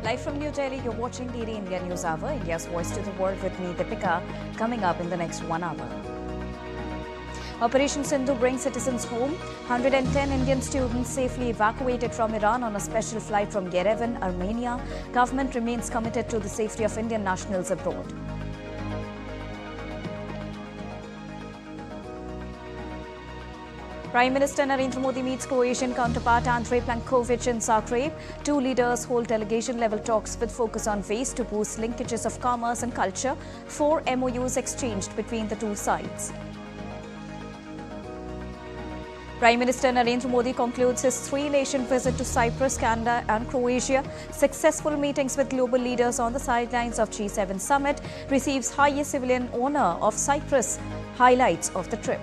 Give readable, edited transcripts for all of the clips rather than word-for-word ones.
Live from New Delhi, you're watching DD India News Hour, India's voice to the world with me, Deepika, coming up in the next 1 hour. Operation Sindhu brings citizens home. 110 Indian students safely evacuated from Iran on a special flight from Yerevan, Armenia. Government remains committed to the safety of Indian nationals abroad. Prime Minister Narendra Modi meets Croatian counterpart Andrej Plenković in Zagreb. Two leaders hold delegation-level talks with focus on ways to boost linkages of commerce and culture. 4 MOUs exchanged between the two sides. Prime Minister Narendra Modi concludes his 3-nation visit to Cyprus, Canada and Croatia. Successful meetings with global leaders on the sidelines of G7 summit. Receives highest civilian honour of Cyprus. Highlights of the trip.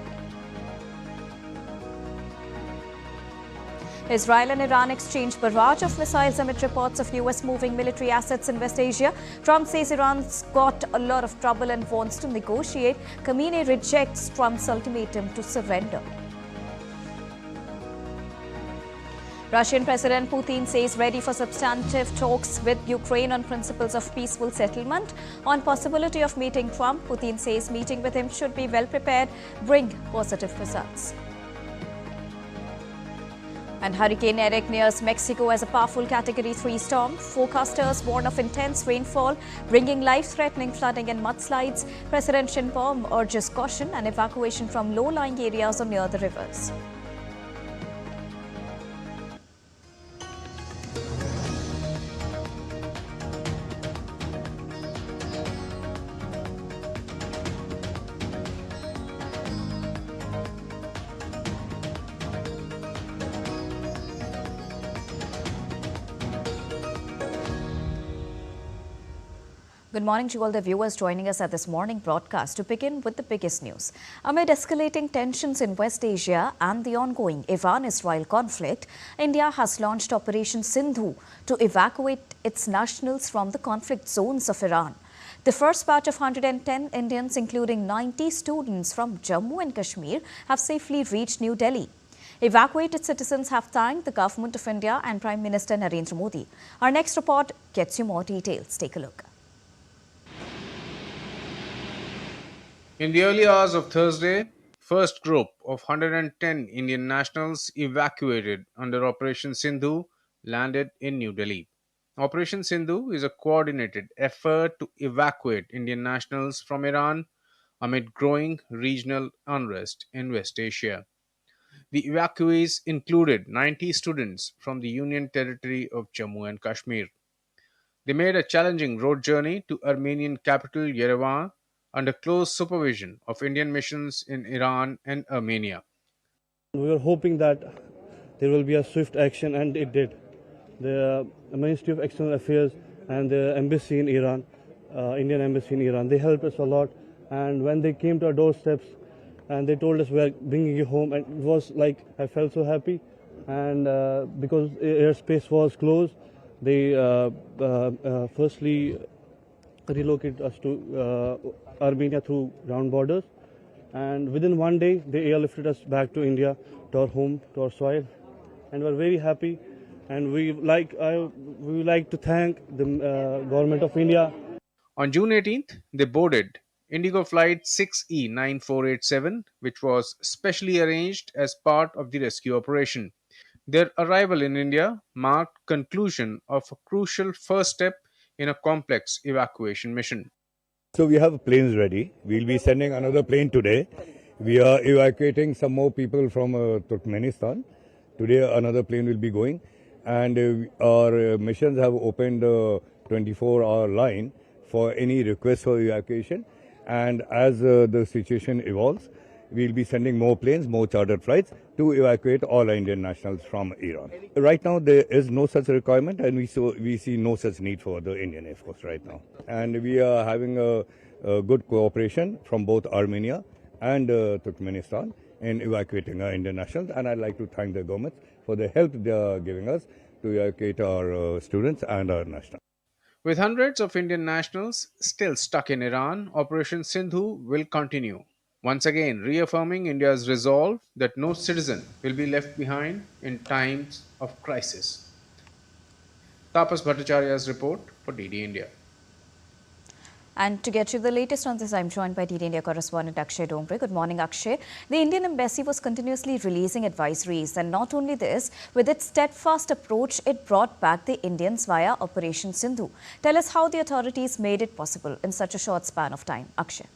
Israel and Iran exchange barrage of missiles amid reports of US moving military assets in West Asia. Trump says Iran's got a lot of trouble and wants to negotiate. Khamenei rejects Trump's ultimatum to surrender. Russian President Putin says ready for substantive talks with Ukraine on principles of peaceful settlement. On possibility of meeting Trump, Putin says meeting with him should be well prepared, bring positive results. And Hurricane Erick nears Mexico as a powerful Category 3 storm. Forecasters warn of intense rainfall, bringing life-threatening flooding and mudslides. President Xi Jinping urges caution and evacuation from low-lying areas or near the rivers. Good morning to all the viewers joining us at this morning broadcast. To begin with the biggest news. Amid escalating tensions in West Asia and the ongoing Iran-Israel conflict, India has launched Operation Sindhu to evacuate its nationals from the conflict zones of Iran. The first batch of 110 Indians, including 90 students from Jammu and Kashmir, have safely reached New Delhi. Evacuated citizens have thanked the Government of India and Prime Minister Narendra Modi. Our next report gets you more details. Take a look. In the early hours of Thursday, first group of 110 Indian nationals evacuated under Operation Sindhu landed in New Delhi. Operation Sindhu is a coordinated effort to evacuate Indian nationals from Iran amid growing regional unrest in West Asia. The evacuees included 90 students from the Union Territory of Jammu and Kashmir. They made a challenging road journey to Armenian capital Yerevan under close supervision of Indian missions in Iran and Armenia. We were hoping that there will be a swift action, and it did. The Ministry of External Affairs and the embassy in Iran, Indian embassy in Iran, they helped us a lot. And when they came to our doorsteps and they told us we are bringing you home, and it was like I felt so happy. And because airspace was closed, they firstly relocated us to Armenia through ground borders, and within one day they airlifted us back to India, to our home, to our soil, and we're very happy. And we like to thank the government of India. On June 18th, they boarded Indigo Flight 6E9487, which was specially arranged as part of the rescue operation. Their arrival in India marked conclusion of a crucial first step in a complex evacuation mission. So we have planes ready. We'll be sending another plane today. We are evacuating some more people from Turkmenistan. Today another plane will be going. And our missions have opened a 24-hour line for any request for evacuation. And as the situation evolves, we'll be sending more planes, more chartered flights to evacuate all Indian nationals from Iran. Right now, there is no such requirement, and we see no such need for the Indian Air Force right now. And we are having a good cooperation from both Armenia and Turkmenistan in evacuating our Indian nationals. And I'd like to thank the government for the help they are giving us to evacuate our students and our nationals. With hundreds of Indian nationals still stuck in Iran, Operation Sindhu will continue, once again reaffirming India's resolve that no citizen will be left behind in times of crisis. Tapas Bhattacharya's report for DD India. And to get you the latest on this, I'm joined by DD India correspondent Akshay Dombre. Good morning, Akshay. The Indian Embassy was continuously releasing advisories, and not only this, with its steadfast approach, it brought back the Indians via Operation Sindhu. Tell us how the authorities made it possible in such a short span of time, Akshay.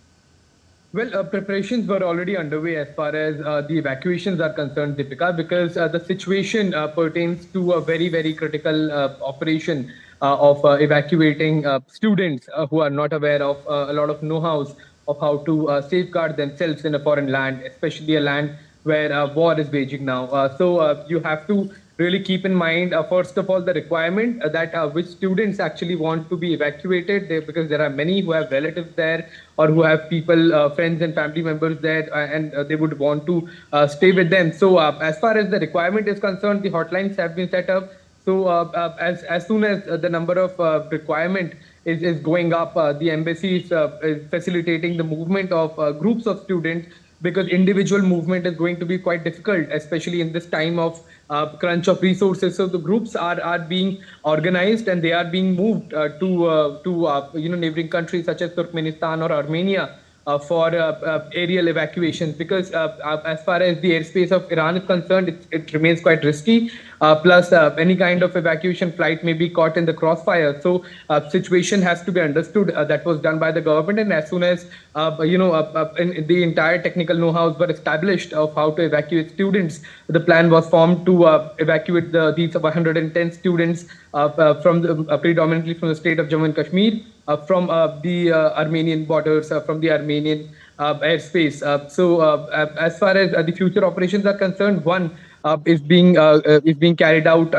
Well, preparations were already underway as far as the evacuations are concerned, Deepika, because the situation pertains to a very, very critical operation of evacuating students who are not aware of a lot of know-hows of how to safeguard themselves in a foreign land, especially a land where war is waging now. So you have to really keep in mind, first of all, the requirement that which students actually want to be evacuated because there are many who have relatives there or who have people, friends and family members there and they would want to stay with them. So as far as the requirement is concerned, the hotlines have been set up. So as soon as the number of requirement is going up, the embassy is facilitating the movement of groups of students because individual movement is going to be quite difficult, especially in this time of crunch of resources. So the groups are being organized and they are being moved to neighboring countries such as Turkmenistan or Armenia for aerial evacuations because as far as the airspace of Iran is concerned, it remains quite risky. Plus, any kind of evacuation flight may be caught in the crossfire. So, situation has to be understood. That was done by the government, and as soon as the entire technical know-hows were established of how to evacuate students, the plan was formed to evacuate these 110 students predominantly from the state of Jammu and Kashmir, from the Armenian borders, from the Armenian airspace. So, as far as the future operations are concerned, one is being carried out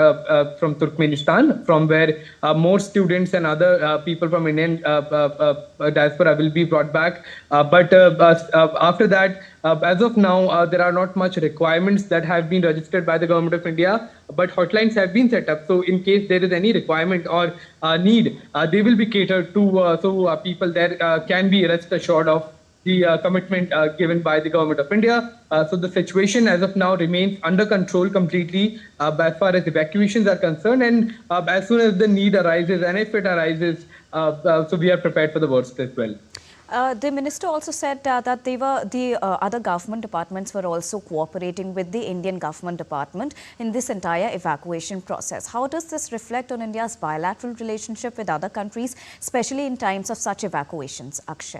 from Turkmenistan, from where more students and other people from Indian diaspora will be brought back. But after that, as of now, there are not much requirements that have been registered by the government of India, but hotlines have been set up. So in case there is any requirement or need, they will be catered to, so people there can be rest assured of the commitment given by the government of India. So the situation as of now remains under control completely as far as evacuations are concerned. And as soon as the need arises, and if it arises, so we are prepared for the worst as well. The minister also said that the other government departments were also cooperating with the Indian government department in this entire evacuation process. How does this reflect on India's bilateral relationship with other countries, especially in times of such evacuations, Akshay?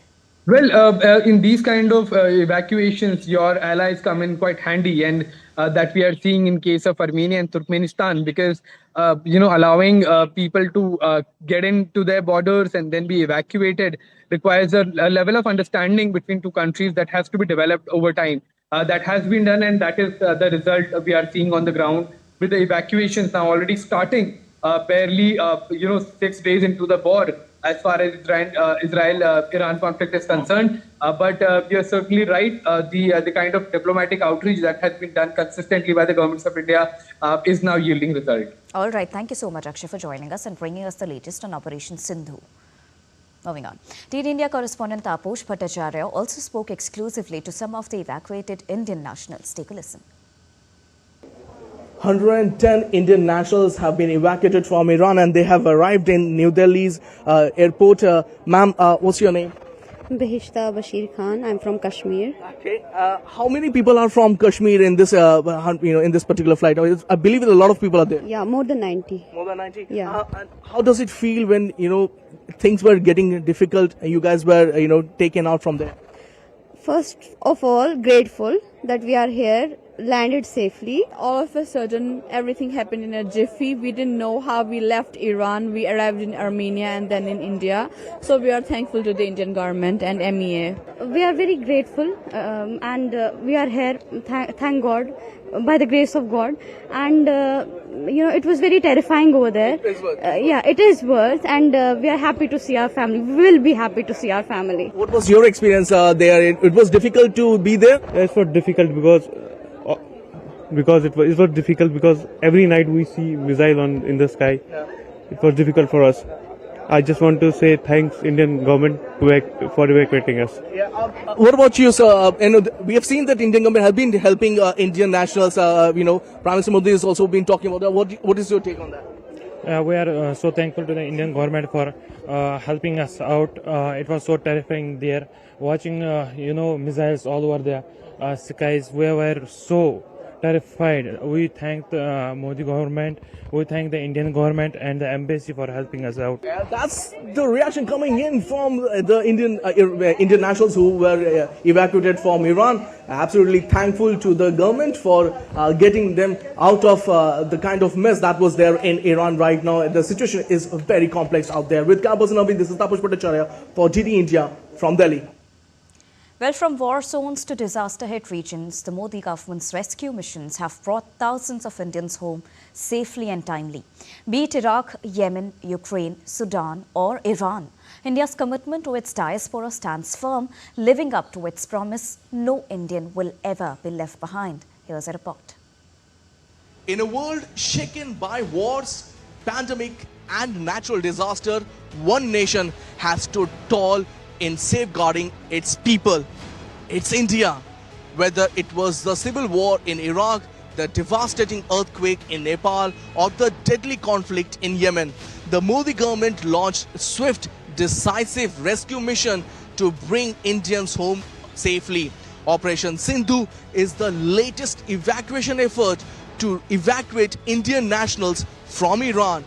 Well, in these kind of evacuations, your allies come in quite handy, and that we are seeing in case of Armenia and Turkmenistan, because allowing people to get into their borders and then be evacuated requires a level of understanding between two countries that has to be developed over time. That has been done, and that is the result we are seeing on the ground with the evacuations now already starting barely 6 days into the war. As far as Israel-Iran conflict is concerned. But you're certainly right. The kind of diplomatic outreach that has been done consistently by the governments of India is now yielding result. All right. Thank you so much, Akshay, for joining us and bringing us the latest on Operation Sindhu. Moving on. DD India correspondent Tapas Bhattacharya also spoke exclusively to some of the evacuated Indian nationals. Take a listen. 110 Indian nationals have been evacuated from Iran and they have arrived in New Delhi's airport. Ma'am, what's your name? Behishta Bashir Khan. I'm from Kashmir. Okay. How many people are from Kashmir in this, in this particular flight? I believe a lot of people are there. Yeah, more than 90. More than 90. Yeah. And how does it feel when things were getting difficult and you guys were taken out from there? First of all, grateful that we are here, landed safely. All of a sudden, everything happened in a jiffy. We didn't know how we left Iran. We arrived in Armenia and then in India. So we are thankful to the Indian government and MEA. We are very grateful and we are here, thank God, by the grace of God. And, it was very terrifying over there. Yeah, it is worth, and we are happy to see our family. We will be happy to see our family. What was your experience there? It was difficult to be there? It was difficult because it was difficult because every night we see missile in the sky. Yeah. It was difficult for us. I just want to say thanks Indian government for evacuating us. Yeah. What about you, sir? We have seen that Indian government has been helping Indian nationals. Prime Minister Modi has also been talking about that. What is your take on that? We are so thankful to the Indian government for helping us out. It was so terrifying there, watching missiles all over the skies. We were so terrified. We thank the Modi government, we thank the Indian government and the embassy for helping us out. That's the reaction coming in from the Indian nationals who were evacuated from Iran. Absolutely thankful to the government for getting them out of the kind of mess that was there in Iran right now. The situation is very complex out there. With Campus and Abhi, this is Taposh Bhattacharya for DD India from Delhi. Well, from war zones to disaster-hit regions, the Modi government's rescue missions have brought thousands of Indians home safely and timely. Be it Iraq, Yemen, Ukraine, Sudan or Iran, India's commitment to its diaspora stands firm, living up to its promise, no Indian will ever be left behind. Here's a report. In a world shaken by wars, pandemic and natural disaster, one nation has stood tall in safeguarding its people. It's India. Whether it was the civil war in Iraq, the devastating earthquake in Nepal or the deadly conflict in Yemen, the Modi government launched a swift, decisive rescue mission to bring Indians home safely. Operation Sindhu is the latest evacuation effort to evacuate Indian nationals from Iran.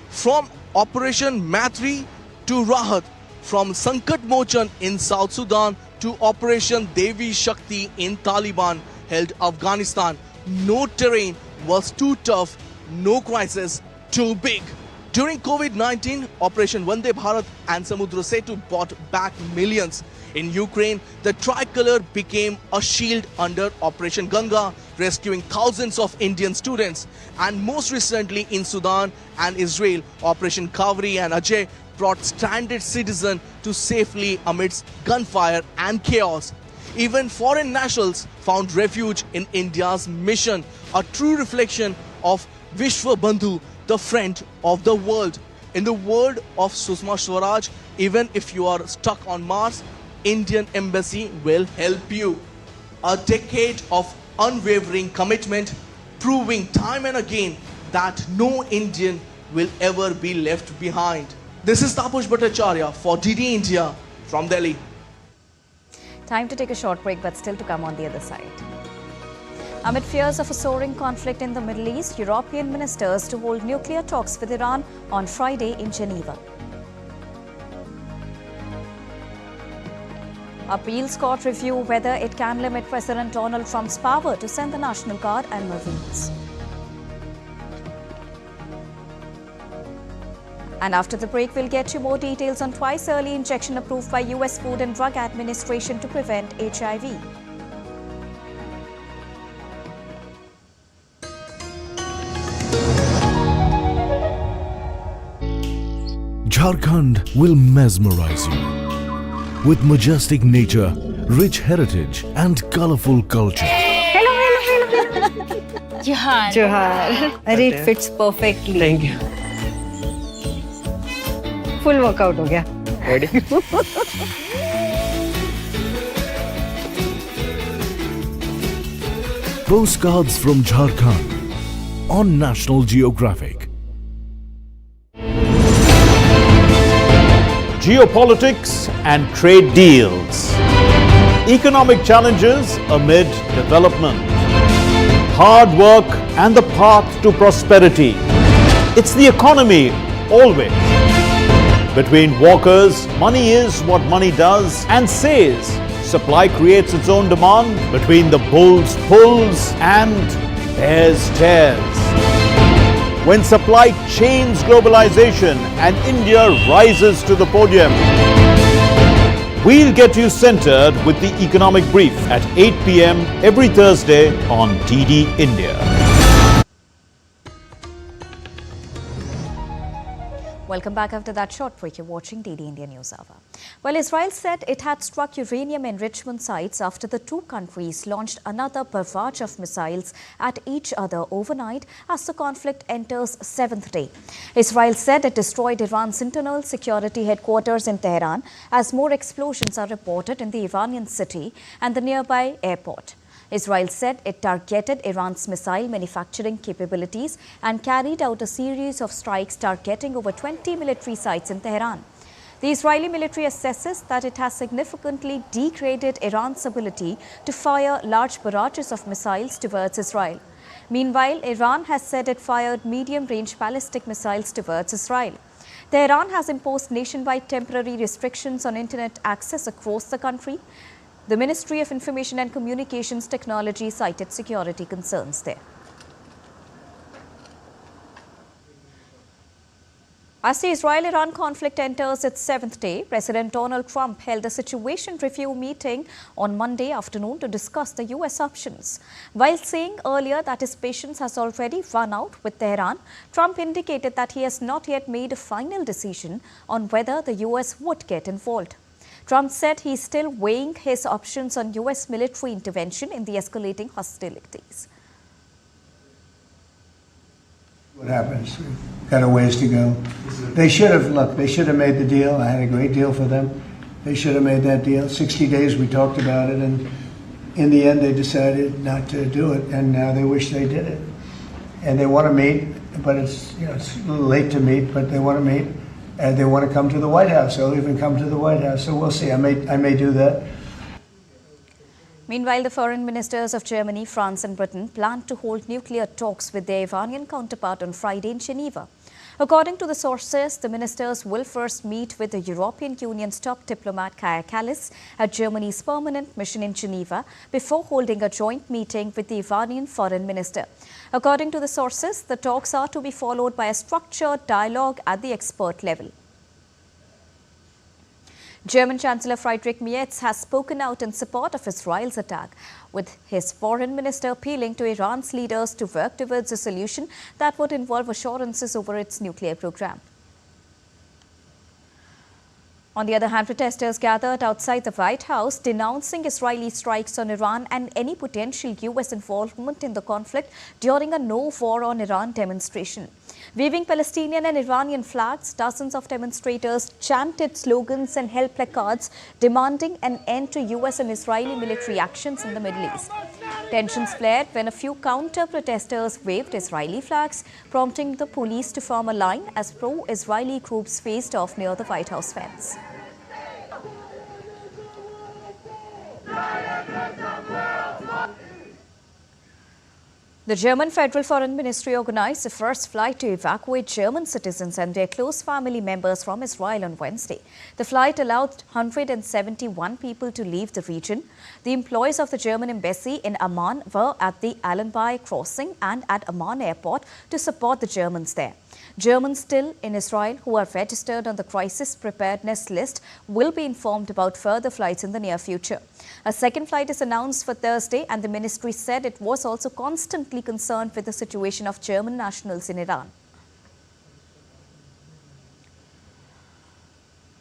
From Operation Matri to Rahat, from Sankat Mochan in South Sudan to Operation Devi Shakti in Taliban-held Afghanistan, no terrain was too tough, no crisis too big. During COVID-19, Operation Vande Bharat and Samudra Setu brought back millions. In Ukraine, the tricolor became a shield under Operation Ganga, rescuing thousands of Indian students. And most recently in Sudan and Israel, Operation Kavri and Ajay brought stranded citizens to safely amidst gunfire and chaos. Even foreign nationals found refuge in India's mission, a true reflection of Vishwa Bandhu, the friend of the world. In the word of Sushma Swaraj, even if you are stuck on Mars, Indian Embassy will help you. A decade of unwavering commitment, proving time and again that no Indian will ever be left behind. This is Taposh Bhattacharya for DD India from Delhi. Time to take a short break, but still to come on the other side. Amid fears of a soaring conflict in the Middle East, European ministers to hold nuclear talks with Iran on Friday in Geneva. Appeals court review whether it can limit President Donald Trump's power to send the National Guard and Marines. And after the break, we'll get you more details on twice-yearly injection approved by US Food and Drug Administration to prevent HIV. Jharkhand will mesmerize you with majestic nature, rich heritage and colorful culture. Hello. Johar. It fits perfectly. Thank you. Full workout हो गया. Ready? Postcards from Jharkhand on National Geographic. Geopolitics and trade deals. Economic challenges amid development. Hard work and the path to prosperity. It's the economy always. Between walkers, money is what money does and says. Supply creates its own demand. Between the bulls pulls and bears tears. When supply chains globalization and India rises to the podium. We'll get you centered with the economic brief at 8 p.m. every Thursday on DD India. Welcome back after that short break. You're watching DD India News Hour. Well, Israel said it had struck uranium enrichment sites after the two countries launched another barrage of missiles at each other overnight as the conflict enters seventh day. Israel said it destroyed Iran's internal security headquarters in Tehran as more explosions are reported in the Iranian city and the nearby airport. Israel said it targeted Iran's missile manufacturing capabilities and carried out a series of strikes targeting over 20 military sites in Tehran. The Israeli military assesses that it has significantly degraded Iran's ability to fire large barrages of missiles towards Israel. Meanwhile, Iran has said it fired medium-range ballistic missiles towards Israel. Tehran has imposed nationwide temporary restrictions on internet access across the country. The Ministry of Information and Communications Technology cited security concerns there. As the Israel-Iran conflict enters its seventh day, President Donald Trump held a situation review meeting on Monday afternoon to discuss the U.S. options. While saying earlier that his patience has already run out with Tehran, Trump indicated that he has not yet made a final decision on whether the U.S. would get involved. Trump said he is still weighing his options on U.S. military intervention in the escalating hostilities. What happens? We've got a ways to go. They should have made the deal. I had a great deal for them. They should have made that deal. 60 days we talked about it, and in the end they decided not to do it, and now they wish they did it. And they want to meet, but it's a little late to meet, but they want to meet, and they want to come to the White House. They'll even come to the White House, so we'll see. I may do that. Meanwhile, the foreign ministers of Germany, France and Britain plan to hold nuclear talks with their Iranian counterpart on Friday in Geneva. According to the sources, the ministers will first meet with the European Union's top diplomat Kaja Kallas at Germany's permanent mission in Geneva before holding a joint meeting with the Iranian foreign minister. According to the sources, the talks are to be followed by a structured dialogue at the expert level. German Chancellor Friedrich Merz has spoken out in support of Israel's attack, with his foreign minister appealing to Iran's leaders to work towards a solution that would involve assurances over its nuclear program. On the other hand, protesters gathered outside the White House denouncing Israeli strikes on Iran and any potential U.S. involvement in the conflict during a no war on Iran demonstration. Waving Palestinian and Iranian flags, dozens of demonstrators chanted slogans and held placards demanding an end to U.S. and Israeli military actions in the Middle East. Tensions flared when a few counter-protesters waved Israeli flags, prompting the police to form a line as pro-Israeli groups faced off near the White House fence. The German Federal Foreign Ministry organized the first flight to evacuate German citizens and their close family members from Israel on Wednesday. The flight allowed 171 people to leave the region. The employees of the German embassy in Amman were at the Allenby crossing and at Amman airport to support the Germans there. Germans still in Israel who are registered on the crisis preparedness list will be informed about further flights in the near future. A second flight is announced for Thursday, and the ministry said it was also constantly concerned with the situation of German nationals in Iran.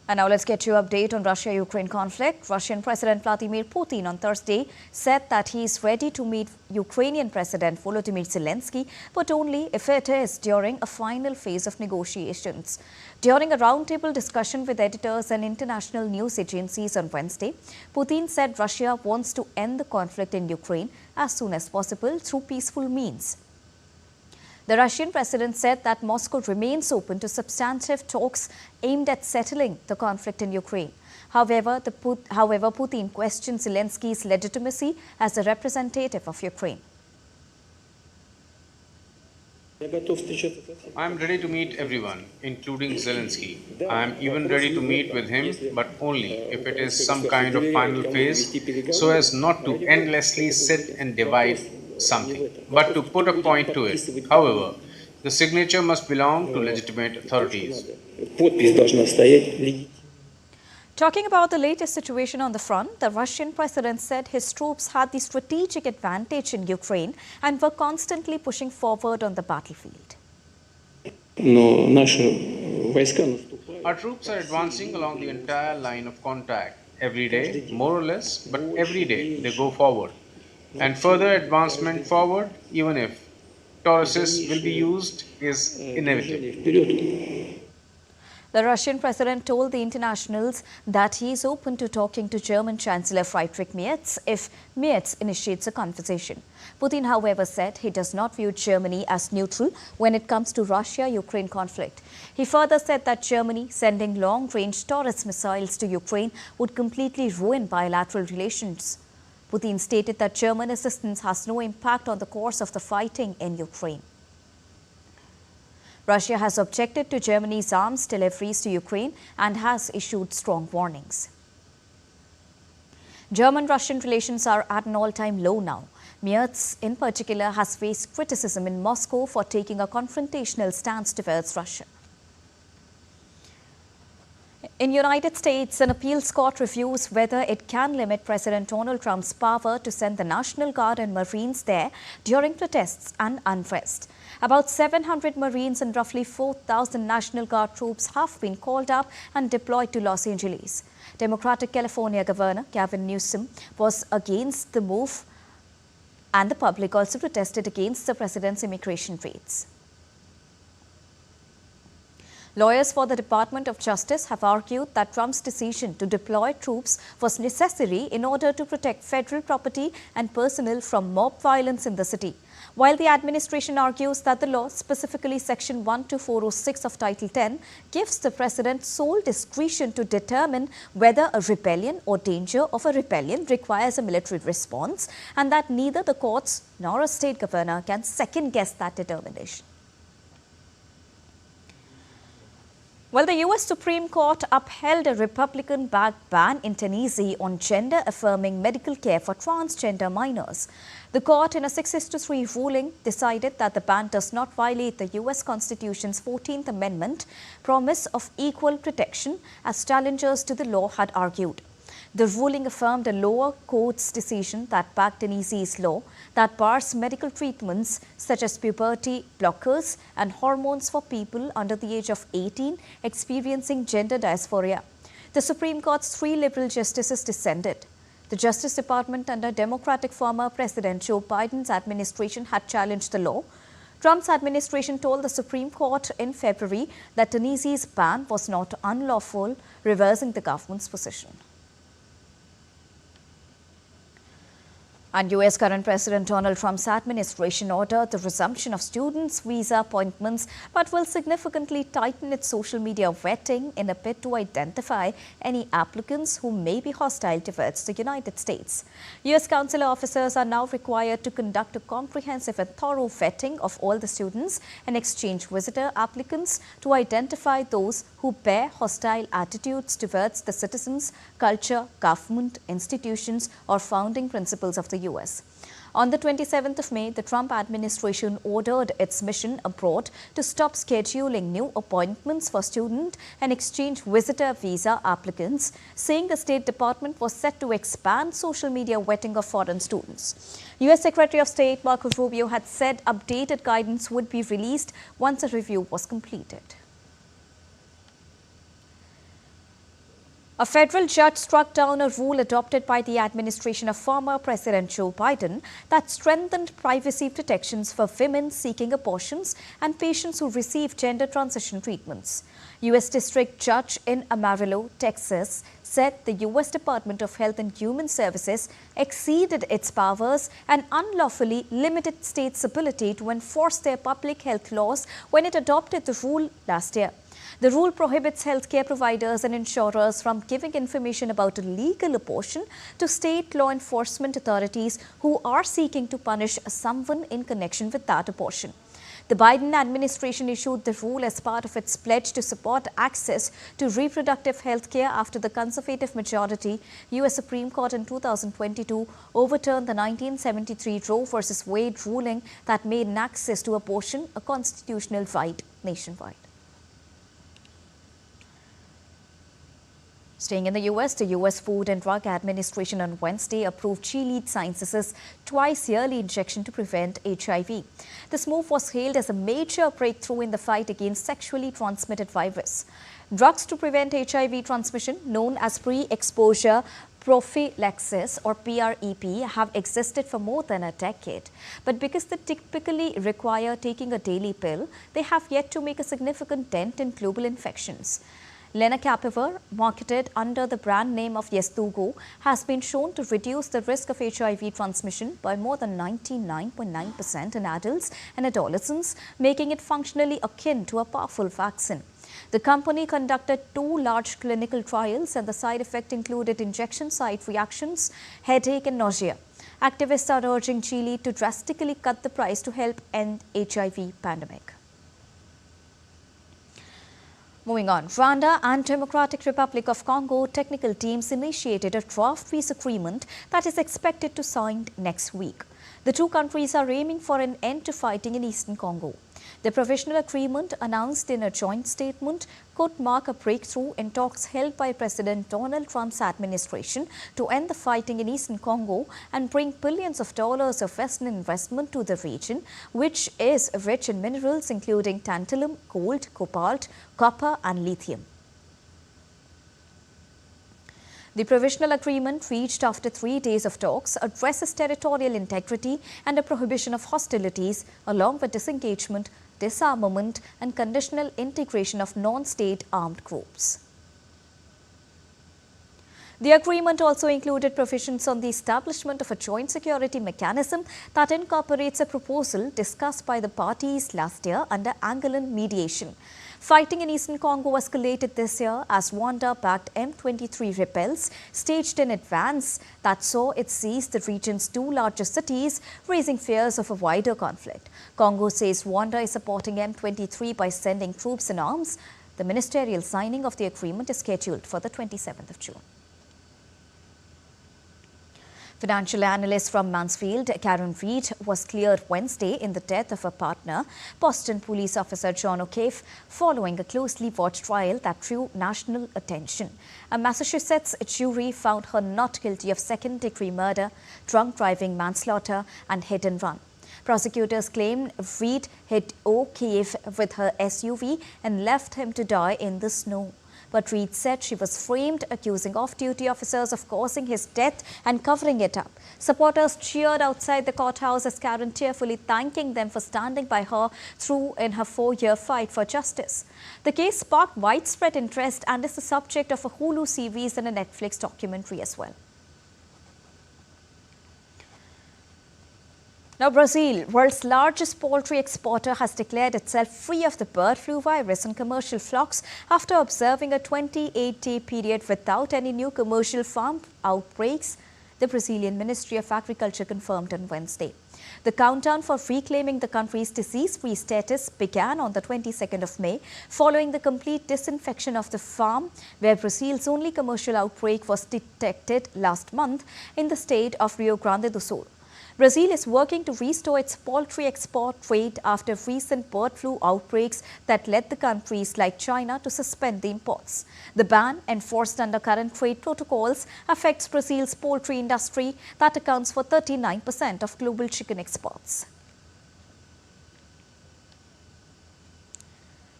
And now let's get you an update on Russia-Ukraine conflict. Russian President Vladimir Putin on Thursday said that he is ready to meet Ukrainian President Volodymyr Zelensky, but only if it is during a final phase of negotiations. During a roundtable discussion with editors and international news agencies on Wednesday, Putin said Russia wants to end the conflict in Ukraine as soon as possible through peaceful means. The Russian president said that Moscow remains open to substantive talks aimed at settling the conflict in Ukraine. However, Putin questioned Zelensky's legitimacy as a representative of Ukraine. I am ready to meet everyone, including Zelensky. I am even ready to meet with him, but only if it is some kind of final phase, so as not to endlessly sit and divide something, but to put a point to it. However, the signature must belong to legitimate authorities. Talking about the latest situation on the front, the Russian president said his troops had the strategic advantage in Ukraine and were constantly pushing forward on the battlefield. Our troops are advancing along the entire line of contact. Every day, more or less, but every day they go forward. And further advancement forward, even if Tauruses will be used, is inevitable. The Russian president told the internationals that he is open to talking to German Chancellor Friedrich Merz if Merz initiates a conversation. Putin, however, said he does not view Germany as neutral when it comes to Russia-Ukraine conflict. He further said that Germany sending long-range Taurus missiles to Ukraine would completely ruin bilateral relations. Putin stated that German assistance has no impact on the course of the fighting in Ukraine. Russia has objected to Germany's arms deliveries to Ukraine and has issued strong warnings. German-Russian relations are at an all-time low now. Merz, in particular, has faced criticism in Moscow for taking a confrontational stance towards Russia. In the United States, an appeals court reviews whether it can limit President Donald Trump's power to send the National Guard and Marines there during protests and unrest. About 700 Marines and roughly 4,000 National Guard troops have been called up and deployed to Los Angeles. Democratic California Governor Gavin Newsom was against the move, and the public also protested against the president's immigration raids. Lawyers for the Department of Justice have argued that Trump's decision to deploy troops was necessary in order to protect federal property and personnel from mob violence in the city. While the administration argues that the law, specifically Section 12406 of Title 10, gives the president sole discretion to determine whether a rebellion or danger of a rebellion requires a military response, and that neither the courts nor a state governor can second-guess that determination. Well, the U.S. Supreme Court upheld a Republican-backed ban in Tennessee on gender-affirming medical care for transgender minors. The court, in a 6-3 ruling, decided that the ban does not violate the U.S. Constitution's 14th Amendment promise of equal protection, as challengers to the law had argued. The ruling affirmed a lower court's decision that backed Tennessee's law that bars medical treatments such as puberty blockers and hormones for people under the age of 18 experiencing gender dysphoria. The Supreme Court's 3 liberal justices dissented. The Justice Department under Democratic former President Joe Biden's administration had challenged the law. Trump's administration told the Supreme Court in February that Tennessee's ban was not unlawful, reversing the government's position. And U.S. current President Donald Trump's administration ordered the resumption of students' visa appointments, but will significantly tighten its social media vetting in a bid to identify any applicants who may be hostile towards the United States. U.S. consular officers are now required to conduct a comprehensive and thorough vetting of all the students and exchange visitor applicants to identify those who bear hostile attitudes towards the citizens, culture, government, institutions, or founding principles of the U.S. On the 27th of May, the Trump administration ordered its mission abroad to stop scheduling new appointments for student and exchange visitor visa applicants, saying the State Department was set to expand social media vetting of foreign students. U.S. Secretary of State Marco Rubio had said updated guidance would be released once a review was completed. A federal judge struck down a rule adopted by the administration of former President Joe Biden that strengthened privacy protections for women seeking abortions and patients who receive gender transition treatments. U.S. District Judge in Amarillo, Texas, said the U.S. Department of Health and Human Services exceeded its powers and unlawfully limited states' ability to enforce their public health laws when it adopted the rule last year. The rule prohibits healthcare providers and insurers from giving information about a legal abortion to state law enforcement authorities who are seeking to punish someone in connection with that abortion. The Biden administration issued the rule as part of its pledge to support access to reproductive health care after the conservative majority U.S. Supreme Court in 2022 overturned the 1973 Roe v. Wade ruling that made access to abortion a constitutional right nationwide. Staying in the U.S. Food and Drug Administration on Wednesday approved Gilead Sciences' twice-yearly injection to prevent HIV. This move was hailed as a major breakthrough in the fight against sexually transmitted virus. Drugs to prevent HIV transmission, known as pre-exposure prophylaxis or PrEP, have existed for more than a decade. But because they typically require taking a daily pill, they have yet to make a significant dent in global infections. Lenacapavir, marketed under the brand name of Yeztugo, has been shown to reduce the risk of HIV transmission by more than 99.9% in adults and adolescents, making it functionally akin to a powerful vaccine. The company conducted 2 large clinical trials, and the side effect included injection site reactions, headache and nausea. Activists are urging Gilead to drastically cut the price to help end HIV pandemic. Moving on, Rwanda and Democratic Republic of Congo technical teams initiated a draft peace agreement that is expected to sign next week. The two countries are aiming for an end to fighting in eastern Congo. The provisional agreement, announced in a joint statement, could mark a breakthrough in talks held by President Donald Trump's administration to end the fighting in eastern Congo and bring billions of dollars of Western investment to the region, which is rich in minerals including tantalum, gold, cobalt, copper and lithium. The provisional agreement, reached after 3 days of talks, addresses territorial integrity and a prohibition of hostilities, along with disengagement, disarmament and conditional integration of non-state armed groups. The agreement also included provisions on the establishment of a joint security mechanism that incorporates a proposal discussed by the parties last year under Angolan mediation. Fighting in eastern Congo escalated this year as Rwanda-backed M23 rebels staged an advance that saw it seize the region's 2 largest cities, raising fears of a wider conflict. Congo says Rwanda is supporting M23 by sending troops and arms. The ministerial signing of the agreement is scheduled for the 27th of June. Financial analyst from Mansfield, Karen Reid, was cleared Wednesday in the death of her partner, Boston police officer John O'Keefe, following a closely watched trial that drew national attention. A Massachusetts jury found her not guilty of second-degree murder, drunk driving, manslaughter and hit and run. Prosecutors claimed Reid hit O'Keefe with her SUV and left him to die in the snow. But Reid said she was framed, accusing off-duty officers of causing his death and covering it up. Supporters cheered outside the courthouse as Karen tearfully thanking them for standing by her through in her 4-year fight for justice. The case sparked widespread interest and is the subject of a Hulu series and a Netflix documentary as well. Now, Brazil, world's largest poultry exporter, has declared itself free of the bird flu virus in commercial flocks after observing a 28-day period without any new commercial farm outbreaks, the Brazilian Ministry of Agriculture confirmed on Wednesday. The countdown for reclaiming the country's disease-free status began on the 22nd of May, following the complete disinfection of the farm, where Brazil's only commercial outbreak was detected last month in the state of Rio Grande do Sul. Brazil is working to restore its poultry export trade after recent bird flu outbreaks that led the countries like China to suspend the imports. The ban, enforced under current trade protocols, affects Brazil's poultry industry that accounts for 39% of global chicken exports.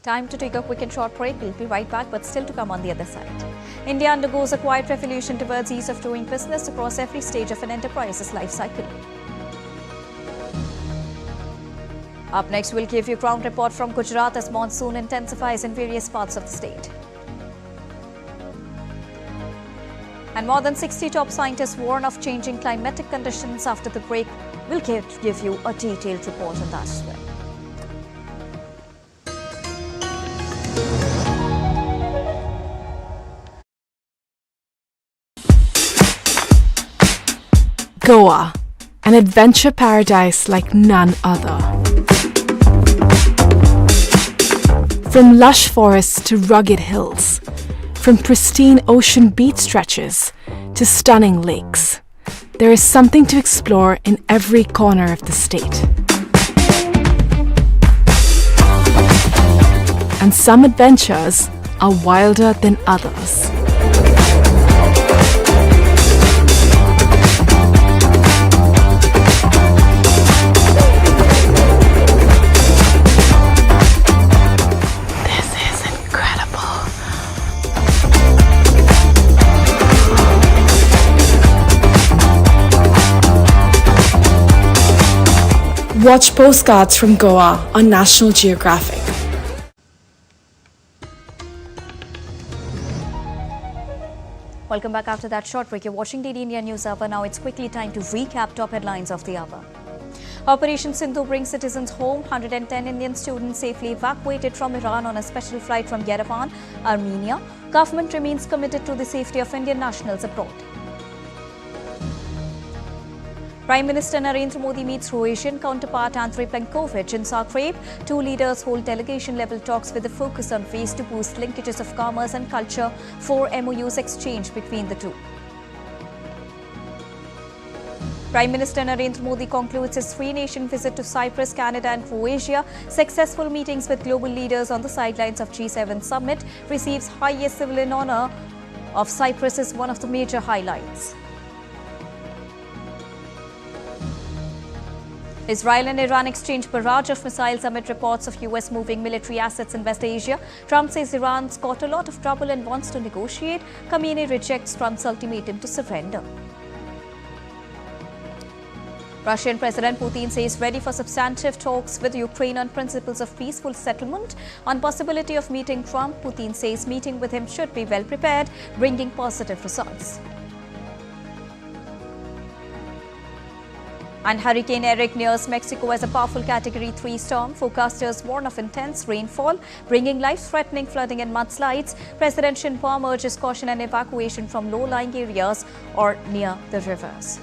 Time to take a quick and short break. We'll be right back, but still to come on the other side. India undergoes a quiet revolution towards ease of doing business across every stage of an enterprise's life cycle. Up next, we'll give you ground report from Gujarat as monsoon intensifies in various parts of the state. And more than 60 top scientists warn of changing climatic conditions after the break. We'll give you a detailed report on that as well. Goa, an adventure paradise like none other. From lush forests to rugged hills, from pristine ocean beach stretches to stunning lakes, there is something to explore in every corner of the state. And some adventures are wilder than others. Watch Postcards from Goa on National Geographic. Welcome back after that short break. You're watching DD India News Hour. Now it's quickly time to recap top headlines of the hour. Operation Sindhu brings citizens home. 110 Indian students safely evacuated from Iran on a special flight from Yerevan, Armenia. Government remains committed to the safety of Indian nationals abroad. Prime Minister Narendra Modi meets Croatian counterpart Andrej Plenković in Zagreb. Two leaders hold delegation-level talks with a focus on ways to boost linkages of commerce and culture. 4 MOUs exchanged between the two. Prime Minister Narendra Modi concludes his three-nation visit to Cyprus, Canada and Croatia. Successful meetings with global leaders on the sidelines of G7 summit. Receives highest civilian honour of Cyprus as one of the major highlights. Israel and Iran exchange barrage of missiles amid reports of US moving military assets in West Asia. Trump says Iran's got a lot of trouble and wants to negotiate. Khamenei rejects Trump's ultimatum to surrender. Russian President Putin says ready for substantive talks with Ukraine on principles of peaceful settlement. On possibility of meeting Trump, Putin says meeting with him should be well prepared, bringing positive results. And Hurricane Erick nears Mexico as a powerful Category 3 storm. Forecasters warn of intense rainfall, bringing life-threatening flooding and mudslides. President Xinhu urges caution and evacuation from low-lying areas or near the rivers.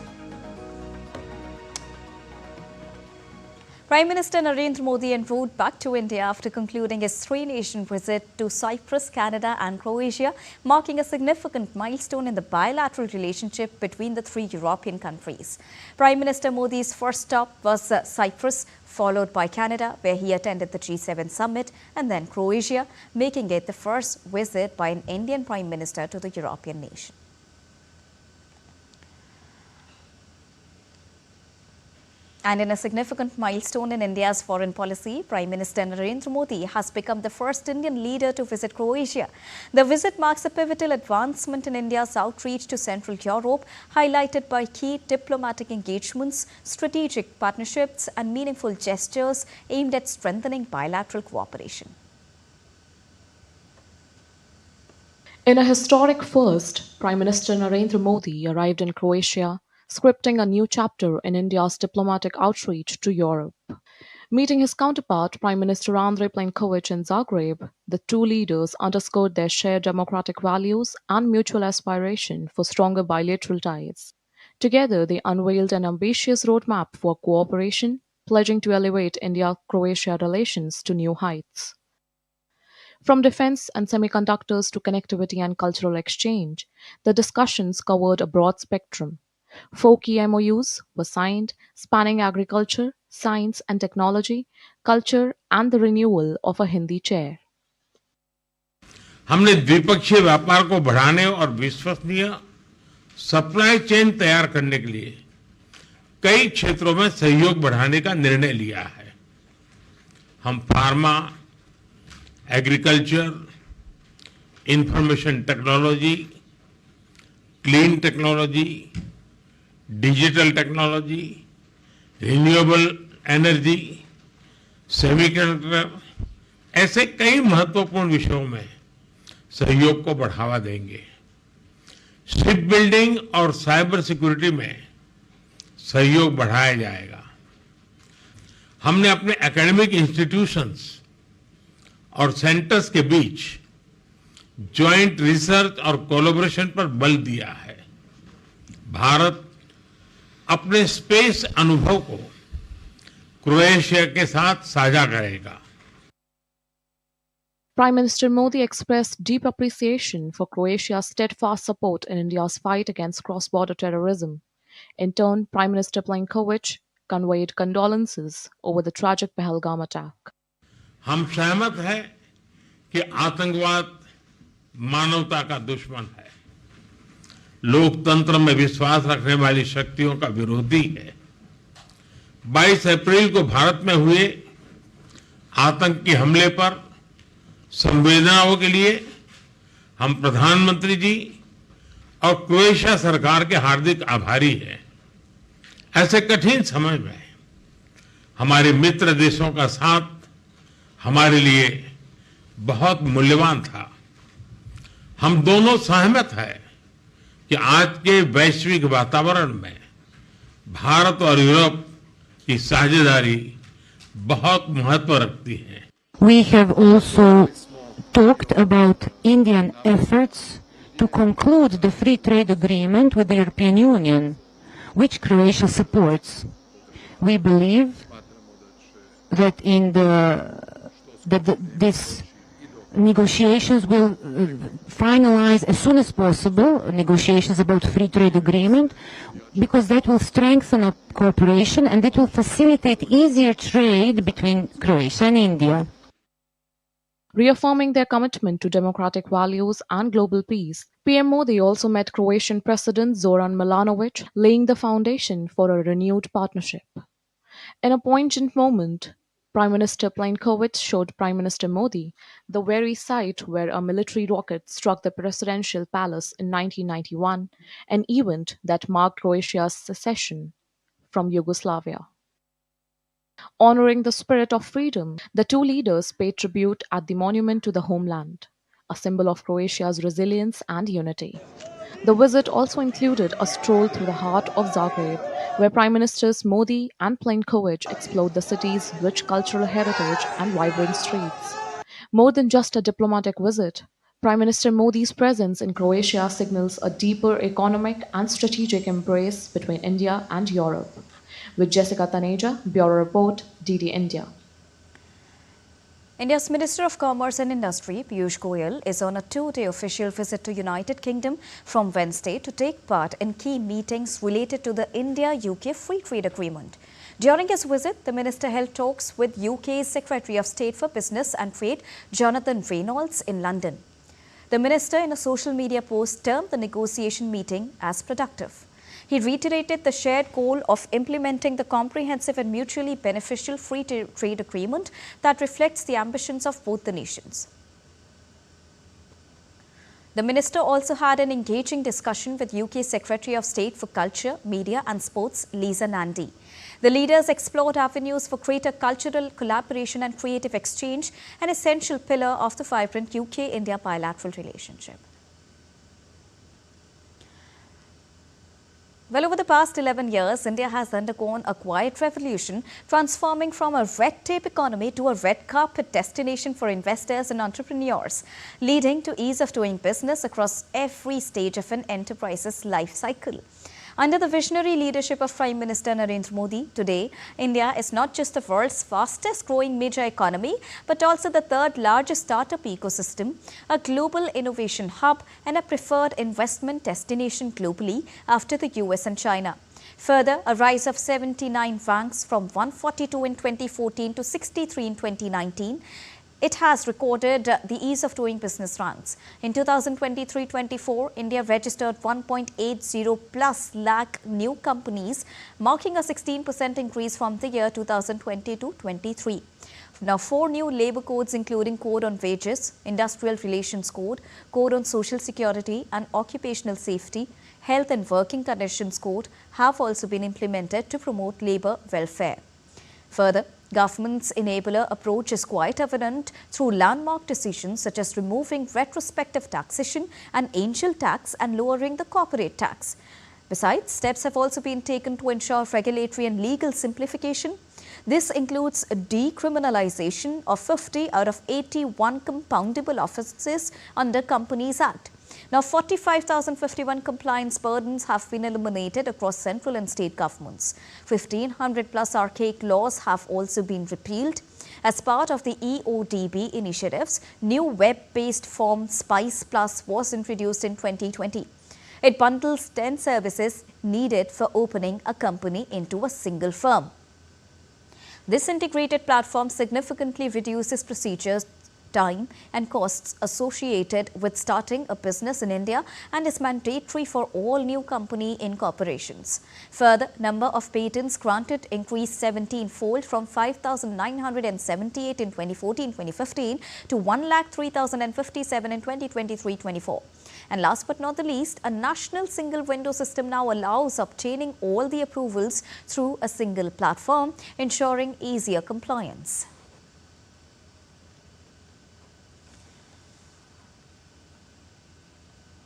Prime Minister Narendra Modi en route back to India after concluding his three-nation visit to Cyprus, Canada and Croatia, marking a significant milestone in the bilateral relationship between the three European countries. Prime Minister Modi's first stop was Cyprus, followed by Canada, where he attended the G7 summit, and then Croatia, making it the first visit by an Indian Prime Minister to the European nation. And in a significant milestone in India's foreign policy, Prime Minister Narendra Modi has become the first Indian leader to visit Croatia. The visit marks a pivotal advancement in India's outreach to Central Europe, highlighted by key diplomatic engagements, strategic partnerships, and meaningful gestures aimed at strengthening bilateral cooperation. In a historic first, Prime Minister Narendra Modi arrived in Croatia, scripting a new chapter in India's diplomatic outreach to Europe. Meeting his counterpart, Prime Minister Andrej Plenković in Zagreb, the two leaders underscored their shared democratic values and mutual aspiration for stronger bilateral ties. Together, they unveiled an ambitious roadmap for cooperation, pledging to elevate India-Croatia relations to new heights. From defense and semiconductors to connectivity and cultural exchange, the discussions covered a broad spectrum. 4 key MOUs were signed, spanning agriculture, science and technology, culture and the renewal of a Hindi chair. हमने द्विपक्षीय व्यापार को बढ़ाने और विश्वसनीय supply chain तैयार करने के लिए कई क्षेत्रों में सहयोग बढ़ाने का निर्णय लिया है। हम pharma, agriculture, information technology, clean technology, digital technology, renewable energy, semiconductor, ऐसे कई महत्वपूर्ण विषयों में सहयोग को बढ़ावा देंगे। शिप बिल्डिंग और साइबर सिक्योरिटी में सहयोग बढ़ाया जाएगा। हमने अपने एकेडमिक इंस्टीट्यूशंस और सेंटर्स के बीच जॉइंट रिसर्च और कोलैबोरेशन पर बल दिया है। भारत अपने स्पेस अनुभव को क्रोएशिया के साथ साझा करेगा। Prime Minister Modi expressed deep appreciation for Croatia's steadfast support in India's fight against cross-border terrorism. In turn, Prime Minister Plenković conveyed condolences over the tragic Pahalgam attack. हम सहमत हैं कि आतंकवाद मानवता का दुश्मन है, लोकतंत्र में विश्वास रखने वाली शक्तियों का विरोधी है। 22 अप्रैल को भारत में हुए आतंकी हमले पर संवेदनाओं के लिए हम प्रधानमंत्री जी और क्रोएशिया सरकार के हार्दिक आभारी हैं। ऐसे कठिन समय में हमारे मित्र देशों का साथ हमारे लिए बहुत मूल्यवान था। हम दोनों सहमत हैं कि आज के वैश्विक वातावरण में भारत और यूरोप की साझेदारी बहुत महत्व रखती है। We have also talked about Indian efforts to conclude the free trade agreement with the European Union, which Croatia supports. We believe that this negotiations will finalize as soon as possible, negotiations about free trade agreement, because that will strengthen our cooperation and it will facilitate easier trade between Croatia and India. Reaffirming their commitment to democratic values and global peace, PM Modi also met Croatian President Zoran Milanovic, laying the foundation for a renewed partnership. In a poignant moment, Prime Minister Plenković showed Prime Minister Modi the very site where a military rocket struck the presidential palace in 1991, an event that marked Croatia's secession from Yugoslavia. Honoring the spirit of freedom, the two leaders paid tribute at the monument to the homeland, a symbol of Croatia's resilience and unity. The visit also included a stroll through the heart of Zagreb, where Prime Ministers Modi and Plenković explored the city's rich cultural heritage and vibrant streets. More than just a diplomatic visit, Prime Minister Modi's presence in Croatia signals a deeper economic and strategic embrace between India and Europe. With Jessica Taneja, Bureau Report, DD India. India's Minister of Commerce and Industry, Piyush Goyal, is on a two-day official visit to United Kingdom from Wednesday to take part in key meetings related to the India-UK Free Trade Agreement. During his visit, the minister held talks with UK's Secretary of State for Business and Trade, Jonathan Reynolds, in London. The minister, in a social media post, termed the negotiation meeting as productive. He reiterated the shared goal of implementing the comprehensive and mutually beneficial free trade agreement that reflects the ambitions of both the nations. The minister also had an engaging discussion with UK Secretary of State for Culture, Media and Sports, Lisa Nandy. The leaders explored avenues for greater cultural collaboration and creative exchange, an essential pillar of the vibrant UK-India bilateral relationship. Well, over the past 11 years, India has undergone a quiet revolution, transforming from a red tape economy to a red carpet destination for investors and entrepreneurs, leading to ease of doing business across every stage of an enterprise's life cycle. Under the visionary leadership of Prime Minister Narendra Modi, today, India is not just the world's fastest growing major economy, but also the third largest startup ecosystem, a global innovation hub, and a preferred investment destination globally after the US and China. Further, a rise of 79 ranks from 142 in 2014 to 63 in 2019. It has recorded the ease of doing business ranks. In 2023-24, India registered 1.80 plus lakh new companies, marking a 16% increase from the year 2022-23. Now, 4 new labor codes, including Code on Wages, Industrial Relations Code, Code on Social Security and Occupational Safety, Health and Working Conditions Code, have also been implemented to promote labor welfare. Further, government's enabler approach is quite evident through landmark decisions such as removing retrospective taxation and angel tax and lowering the corporate tax. Besides, steps have also been taken to ensure regulatory and legal simplification. This includes a decriminalization of 50 out of 81 compoundable offences under Companies Act. Now, 45,051 compliance burdens have been eliminated across central and state governments. 1,500 plus archaic laws have also been repealed. As part of the EODB initiatives, new web-based form Spice Plus was introduced in 2020. It bundles 10 services needed for opening a company into a single firm. This integrated platform significantly reduces procedures time and costs associated with starting a business in India and is mandatory for all new company incorporations. Further, number of patents granted increased 17-fold from 5,978 in 2014-2015 to 1,03,057 in 2023-24. And last but not the least, a national single window system now allows obtaining all the approvals through a single platform, ensuring easier compliance.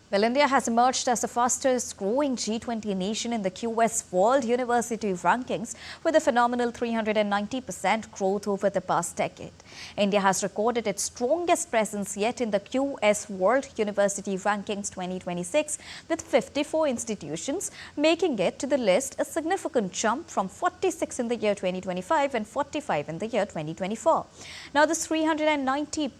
Well, India has emerged as the fastest growing G20 nation in the QS World University Rankings with a phenomenal 390% growth over the past decade. India has recorded its strongest presence yet in the QS World University Rankings 2026 with 54 institutions, making it to the list a significant jump from 46 in the year 2025 and 45 in the year 2024. Now, this 390%